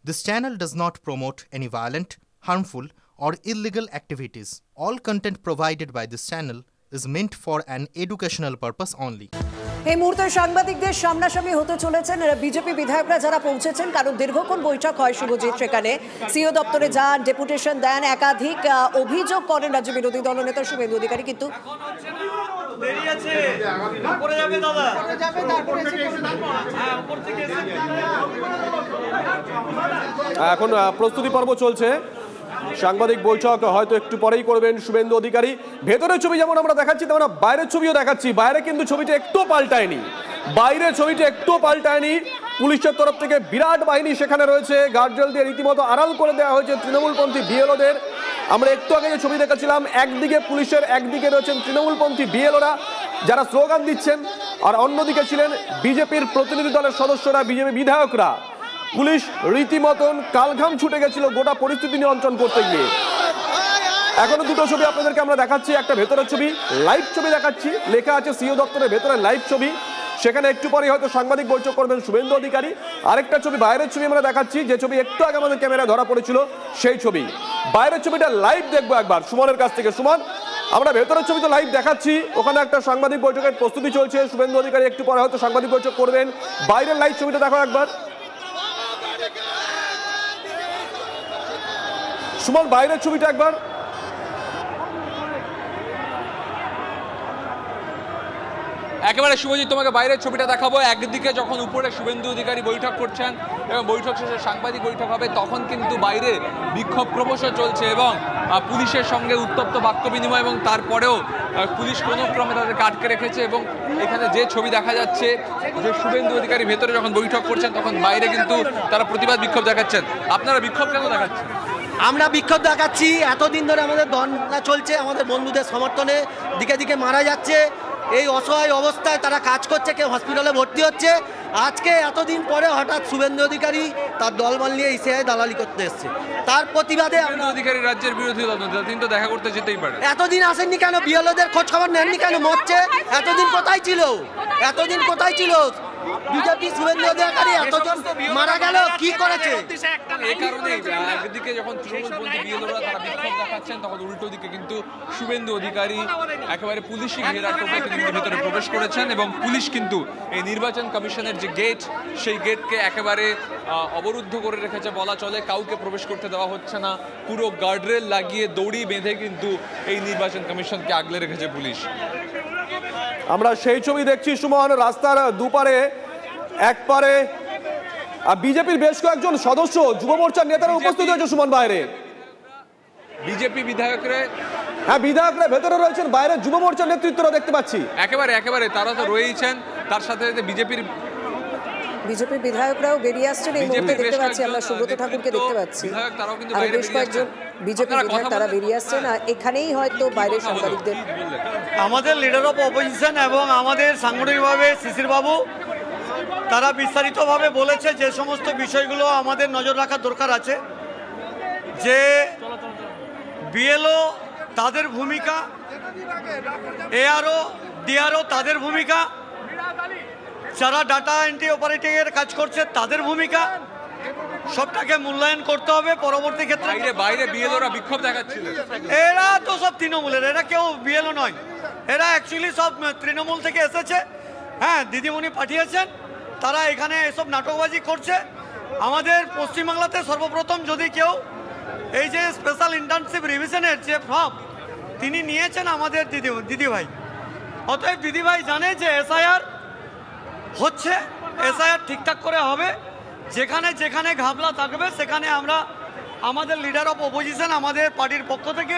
This channel does not promote any violent, harmful, or illegal activities. All content provided by this channel is meant for an educational purpose only. এই মুহূর্তে সাংবাদিকদের সামনাসামনি হতে চলেছেন BJP বিধায়করা যারা পৌঁছেছেন, কারণ দীর্ঘক্ষণ বৈঠক হয় শুভজিৎ, সেখানে সিও দপ্তরে যান, ডেপুটেশন দেন, একাধিক অভিযোগ করেন রাজ্য বিরোধী দলনেতা শুভেন্দু অধিকারী। কিন্তু এখন প্রস্তুতি পর্ব চলছে, সাংবাদিক বৈঠক হয়তো একটু পরেই করবেন শুভেন্দু অধিকারী। ভেতরের ছবি যেমন আমরা দেখাচ্ছি তেমন বাইরের ছবিও দেখাচ্ছি। বাইরে কিন্তু ছবিটা একটু পাল্টায়নি, বাইরের ছবিটা একটু পাল্টায়নি। পুলিশের তরফ থেকে বিরাট বাহিনী সেখানে রয়েছে, গার্ডরেল দিয়ে রীতিমতো আড়াল করে দেওয়া হয়েছে তৃণমূলপন্থী বিএলওদের। আমরা একটু আগে যে ছবি দেখাচ্ছিলাম, একদিকে পুলিশের, একদিকে রয়েছেন তৃণমূলপন্থী বিএলওরা যারা স্লোগান দিচ্ছেন, আর অন্যদিকে ছিলেন বিজেপির প্রতিনিধি দলের সদস্যরা, বিজেপি বিধায়করা। পুলিশ রীতিমতন কালঘাম ছুটে গেছিল গোটা পরিস্থিতি নিয়ন্ত্রণ করতে গিয়ে। এখনো দুটো ছবি আপনাদেরকে আমরা দেখাচ্ছি, একটা ভেতরের ছবি, লাইভ ছবি দেখাচ্ছি, লেখা আছে সিও দপ্তরের ভেতরে লাইভ ছবি। সেখানে একটু পরে হয়তো সাংবাদিক বৈঠক করবেন শুভেন্দু অধিকারী। আরেকটা ছবি, বাইরের ছবি আমরা দেখাচ্ছি, যে ছবি একটু আগে আমাদের ক্যামেরায় ধরা পড়েছিল সেই ছবি। বাইরের ছবিটা লাইভ দেখবো একবার সুমনের কাছ থেকে। সুমন, আমরা ভেতরের ছবি তো লাইভ দেখাচ্ছি, ওখানে একটা সাংবাদিক বৈঠকের প্রস্তুতি চলছে, শুভেন্দু অধিকারী একটু পরে হয়তো সাংবাদিক বৈঠক করবেন। বাইরের লাইভ ছবিটা দেখো একবার সুমন, বাইরের ছবিটা একবার। একেবারে শুভজিৎ, তোমাকে বাইরের ছবিটা দেখাবো। একদিকে যখন উপরে শুভেন্দু অধিকারী বৈঠক করছেন এবং বৈঠক শেষে সাংবাদিক বৈঠক হবে, তখন কিন্তু বাইরে বিক্ষোভ ক্রমশ চলছে এবং পুলিশের সঙ্গে উত্তপ্ত বাক্য বিনিময়, এবং তারপরেও পুলিশ কোনো ক্রমে তাদেরকে আটকে রেখেছে। এবং এখানে যে ছবি দেখা যাচ্ছে, যে শুভেন্দু অধিকারী ভেতরে যখন বৈঠক করছেন, তখন বাইরে কিন্তু তারা প্রতিবাদ বিক্ষোভ দেখাচ্ছেন। আপনারা বিক্ষোভ কেন দেখাচ্ছেন? আমরা বিক্ষোভ দেখাচ্ছি, এতদিন ধরে আমাদের ধর্না চলছে, আমাদের বন্ধুদের সমর্থনে দিকে দিকে মারা যাচ্ছে। এই অসহায় অবস্থায় তারা কাজ করছে, কেউ হসপিটালে ভর্তি হচ্ছে। আজকে এতদিন পরে হঠাৎ শুভেন্দু অধিকারী তার দলবল নিয়ে ইসিআই দালালি করতে এসছে, তার প্রতিবাদে অধিকারী রাজ্যের বিরোধী দলনেতা, তিনি তো দেখা করতে যেতেই পারে। এতদিন আসেননি কেন? বিএলওদের খোঁজ খবর নেননি কেন? মরছে, এতদিন কোথায় ছিল? এতদিন কোথায় ছিল বিজেপি? শুভেন্দু অধিকারী এতজন মারা গেল, কি করেছে? এই কারণে একদিকে যখন তৃণমূলপন্থী বিএলওরা তারা বিক্ষোভ দেখাচ্ছেন, তখন উল্টো দিকে কিন্তু শুভেন্দু অধিকারী একেবারে পুলিশি ঘেরার টোপে তিনি ভেতরে প্রবেশ করেছেন। এবং পুলিশ কিন্তু এই নির্বাচন কমিশনের যে গেট, সেই গেটকে একেবারে অবরুদ্ধ করে রেখেছে বলা চলে। কাউকে প্রবেশ করতে দেওয়া হচ্ছে না, পুরো গার্ডরেল লাগিয়ে দড়ি বেঁধে কিন্তু এই নির্বাচন কমিশনকে আগলে রেখেছে পুলিশ। আমরা সেই ছবি দেখছি সুমন, রাস্তার দুপারে একপারে বিজেপির বেশ কয়েকজন সদস্য, যুব মোর্চার নেতারা উপস্থিত হয়েছে সুমন বাইরে। বিজেপি বিধায়করা, হ্যাঁ বিধায়করা ভেতরে রয়েছেন, বাইরে যুব মোর্চার নেতৃত্বরা দেখতে পাচ্ছি। একেবারে তারা তো রয়েছেন, তার সাথে সাথে বিজেপির বিধায়করাও বেরিয়ে আসছেন। এই মুহূর্তে দেখতে পাচ্ছি আমরা সুব্রত ঠাকুরকে দেখতে পাচ্ছি, আর বেশ কয়েকজন বিজেপি বিধায়ক তারা বেরিয়ে আসছেন। আর এখানেই হয়তো বাইরে সাংবাদিকদের আমাদের লিডার অফ অপোজিশন এবং আমাদের সাংগঠনিকভাবে শিশির বাবু তারা বিস্তারিতভাবে বলেছে যে সমস্ত বিষয়গুলো আমাদের নজর রাখার দরকার আছে, যে বিএলও তাদের ভূমিকা, এআরও ডিআরও তাদের ভূমিকা, যারা ডাটা এন্ট্রি অপারেটিংয়ের কাজ করছে তাদের ভূমিকা, সবটাকে মূল্যায়ন করতে হবে পরবর্তী ক্ষেত্রে। বাইরে বিএলওরা বিক্ষোভ দেখাচ্ছিল, এরা তো সব তৃণমূলের, এরা কেউ বিএলও নয়, এরা অ্যাকচুয়ালি সব তৃণমূল থেকে এসেছে। হ্যাঁ, দিদিমণি পাঠিয়েছেন, তারা এখানে এসব নাটকবাজি করছে। আমাদের পশ্চিমবাংলাতে সর্বপ্রথম যদি কেউ এই যে স্পেশাল ইন্টার্নশিপ রিভিশনের যে ফর্ম তিনি নিয়েছেন আমাদের দিদিভাই। অতএব দিদিভাই জানে যে এসআইআর হচ্ছে, এসআইআর ঠিকঠাক করে হবে, যেখানে যেখানে ঘাবলা থাকবে সেখানে আমরা আমাদের লিডার অফ অপোজিশন আমাদের পার্টির পক্ষ থেকে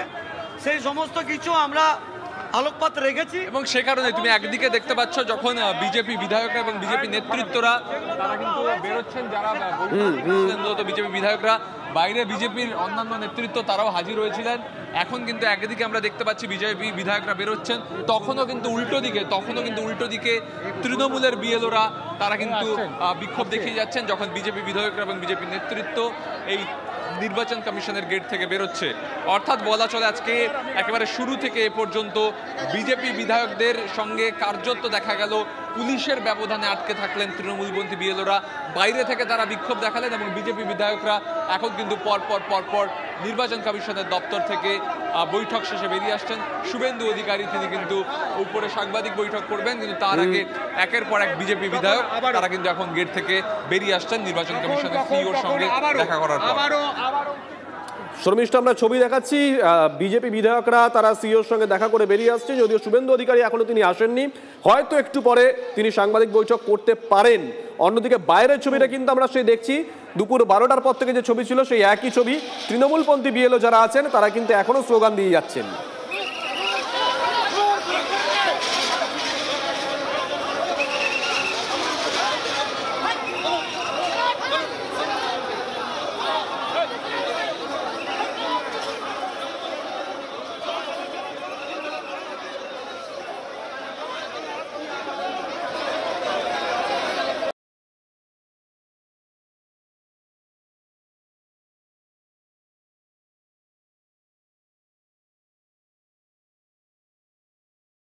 সেই সমস্ত কিছু আমরা আলোকপাত রেখেছি। এবং সে কারণে তুমি একদিকে দেখতে পাচ্ছ যখন বিজেপি বিধায়করা এবং বিজেপি নেতৃত্বরা তারা কিন্তু বেরোচ্ছেন, যারা বিজেপি বিধায়করা, বাইরে বিজেপির অন্যান্য নেতৃত্ব তারাও হাজির হয়েছিলেন। এখন কিন্তু একদিকে আমরা দেখতে পাচ্ছি বিজেপি বিধায়করা বেরোচ্ছেন, তখনও কিন্তু উল্টো দিকে তৃণমূলের বিএলওরা তারা কিন্তু বিক্ষোভ দেখিয়ে যাচ্ছেন, যখন বিজেপি বিধায়করা এবং বিজেপি নেতৃত্ব এই নির্বাচন কমিশনের গেট থেকে বেরোচ্ছে। অর্থাৎ বলা চলে আজকে একেবারে শুরু থেকে এ পর্যন্ত বিজেপি বিধায়কদের সঙ্গে কার্যত দেখা গেল পুলিশের ব্যবধানে আটকে থাকলেন তৃণমূলপন্থী বিএলওরা, বাইরে থেকে তারা বিক্ষোভ দেখালেন এবং বিজেপি বিধায়করা এখন কিন্তু পরপর নির্বাচন কমিশনের দপ্তর থেকে বৈঠক শেষে বেরিয়ে আসছেন। শুভেন্দু অধিকারী তিনি কিন্তু উপরে সাংবাদিক বৈঠক করবেন, কিন্তু তার আগে একের পর এক বিজেপি বিধায়ক তারা কিন্তু এখন গেট থেকে বেরিয়ে আসছেন নির্বাচন কমিশনের সিইওর সঙ্গে দেখা করার পর। শর্মিষ্ঠা, আমরা ছবি দেখাচ্ছি, বিজেপি বিধায়করা তারা সিইওর সঙ্গে দেখা করে বেরিয়ে আসছে, যদিও শুভেন্দু অধিকারী এখনো তিনি আসেননি, হয়তো একটু পরে তিনি সাংবাদিক বৈঠক করতে পারেন। অন্যদিকে বাইরের ছবিটা কিন্তু আমরা সেই দেখছি দুপুর 12টার পর থেকে যে ছবি ছিল সেই একই ছবি, তৃণমূলপন্থী বিএলও যারা আছেন তারা কিন্তু এখনো স্লোগান দিয়ে যাচ্ছেন।